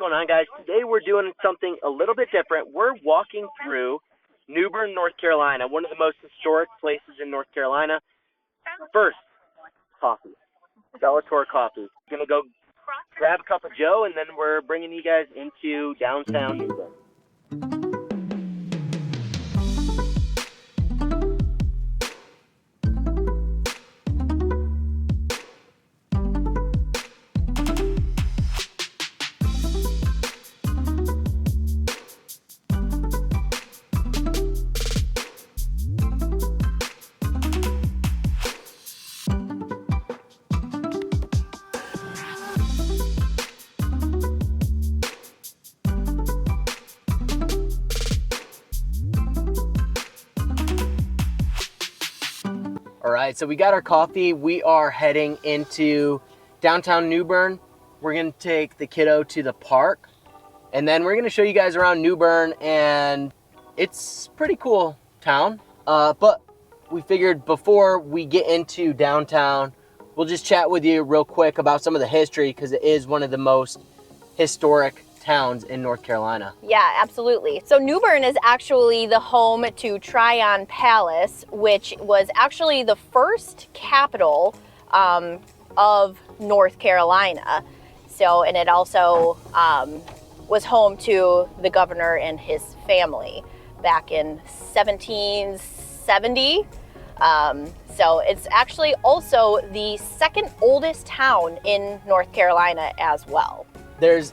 going on, guys? Today we're doing something a little bit different. We're walking through New Bern, North Carolina, one of the most historic places in North Carolina. First, coffee. Bellator coffee. Gonna go grab a cup of Joe, and then we're bringing you guys into downtown New Bern. All right, so we got our coffee. We are heading into downtown New Bern. We're gonna take the kiddo to the park, and then we're gonna show you guys around New Bern, and it's pretty cool town. But we figured before we get into downtown, we'll just chat with you real quick about some of the history, because it is one of the most historic towns in North Carolina. Yeah, absolutely. So New Bern is actually the home to Tryon Palace, which was actually the first capital of North Carolina. So, and it also was home to the governor and his family back in 1770. So it's actually also the second oldest town in North Carolina as well. There's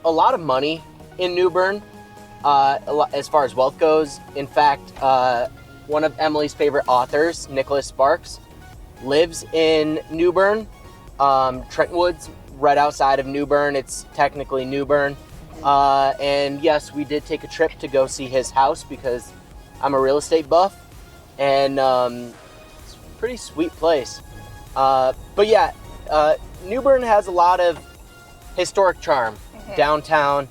a lot of money in New Bern as far as wealth goes. In fact, one of Emily's favorite authors, Nicholas Sparks, lives in New Bern. Trentwood's right outside of New Bern. It's technically New Bern. And yes, we did take a trip to go see his house because I'm a real estate buff, and it's a pretty sweet place. But yeah, New Bern has a lot of historic charm downtown,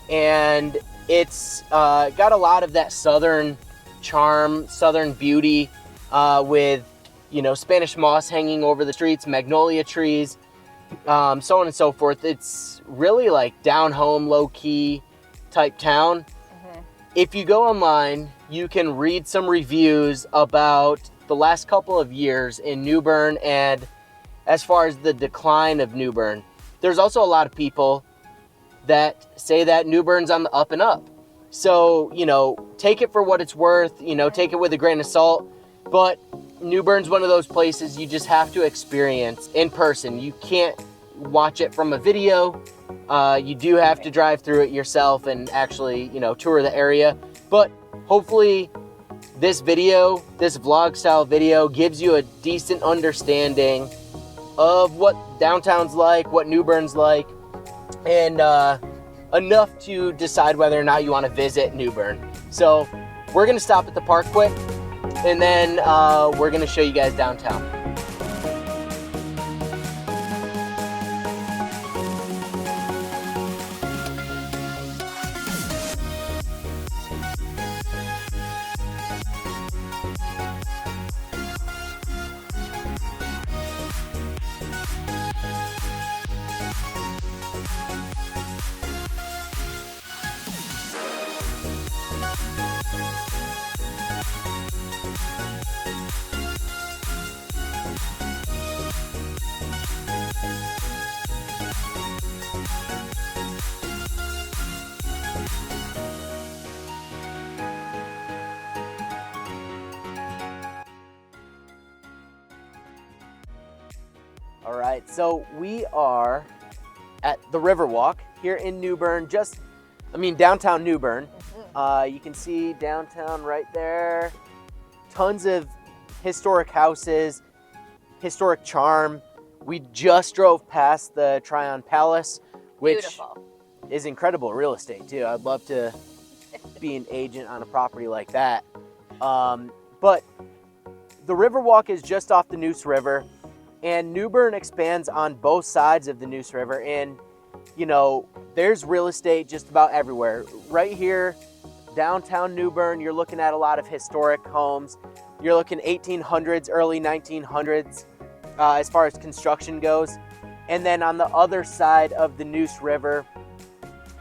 and it's got a lot of that southern charm, southern beauty, with, you know, Spanish moss hanging over the streets, magnolia trees, so on and so forth. It's really like down home, low key type town. If you go online, you can read some reviews about the last couple of years in New Bern, and as far as the decline of New Bern. There's also a lot of people that say that New Bern's on the up and up. So, you know, take it for what it's worth, you know, take it with a grain of salt. But New Bern's one of those places you just have to experience in person. You can't watch it from a video. You do have to drive through it yourself and actually, you know, tour the area. But hopefully this video, this vlog style video, gives you a decent understanding of what downtown's like, what New Bern's like, and enough to decide whether or not you want to visit New Bern. So we're gonna stop at the park quick, and then we're gonna show you guys downtown. All right, so we are at the Riverwalk here in New Bern, downtown New Bern. You can see downtown right there. Tons of historic houses, historic charm. We just drove past the Tryon Palace, which Beautiful. Is incredible real estate too. I'd love to be an agent on a property like that. But the Riverwalk is just off the Neuse River, and New Bern expands on both sides of the Neuse River. And, you know, there's real estate just about everywhere. Right here, downtown New Bern, you're looking at a lot of historic homes. You're looking 1800s, early 1900s as far as construction goes. And then on the other side of the Neuse River,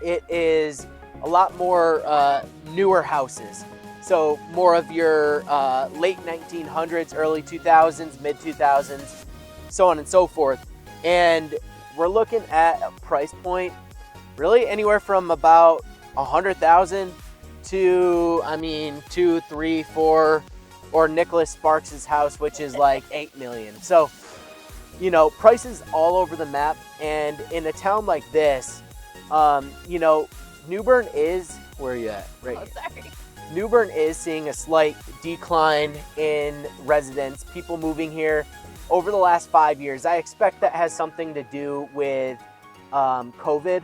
it is a lot more newer houses. So more of your late 1900s, early 2000s, mid 2000s, so on and so forth. And we're looking at a price point really anywhere from about 100,000 to, I mean, 2, 3, 4, or Nicholas Sparks's house, which is like 8 million. So, you know, prices all over the map. And in a town like this, you know, New Bern is, where are you at? Right here. Sorry. New Bern is seeing a slight decline in residents, people moving here over the last 5 years. I expect that has something to do with COVID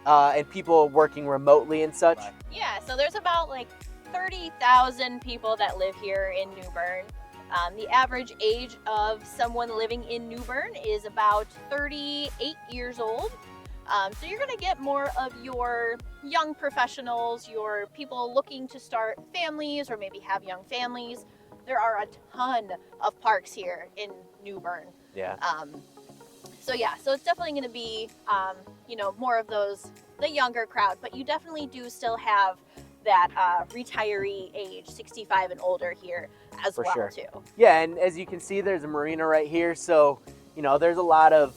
and people working remotely and such. Yeah, so there's about like 30,000 people that live here in New Bern. The average age of someone living in New Bern is about 38 years old. So you're going to get more of your young professionals, your people looking to start families or maybe have young families. There are a ton of parks here in New Bern. Yeah. So it's definitely going to be, you know, more of the younger crowd, but you definitely do still have that retiree age, 65 and older here as For well sure. too. Yeah, and as you can see, there's a marina right here. So, you know, there's a lot of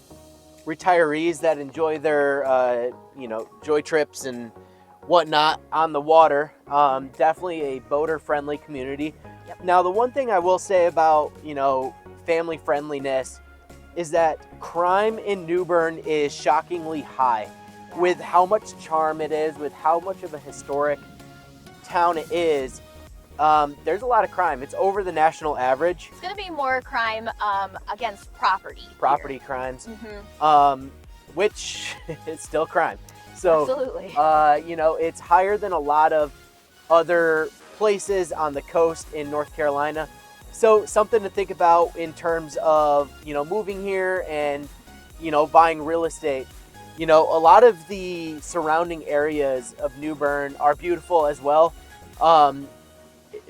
retirees that enjoy their, you know, joy trips and whatnot on the water. Definitely a boater-friendly community. Yep. Now, the one thing I will say about, you know, family friendliness is that crime in New Bern is shockingly high. Yeah. With how much charm it is, with how much of a historic town it is, there's a lot of crime. It's over the national average. It's going to be more crime against property. Property crimes, Mm-hmm. which is still crime. So, Absolutely. you know, it's higher than a lot of other places on the coast in North Carolina. So something to think about in terms of, you know, moving here and, you know, buying real estate. You know, a lot of the surrounding areas of New Bern are beautiful as well.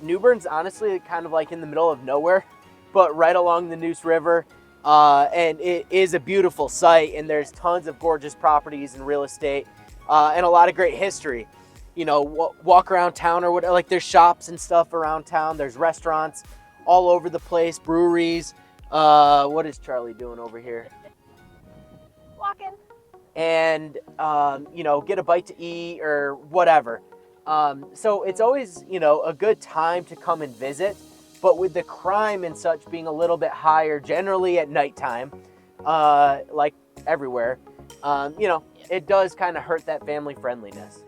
New Bern's honestly kind of like in the middle of nowhere, but right along the Neuse River. And it is a beautiful site, and there's tons of gorgeous properties and real estate and a lot of great history. You know, walk around town or whatever, like there's shops and stuff around town. There's restaurants all over the place, breweries. What is Charlie doing over here? Walking. And, you know, get a bite to eat or whatever. So it's always, you know, a good time to come and visit. But with the crime and such being a little bit higher, generally at nighttime, like everywhere, you know, it does kind of hurt that family friendliness.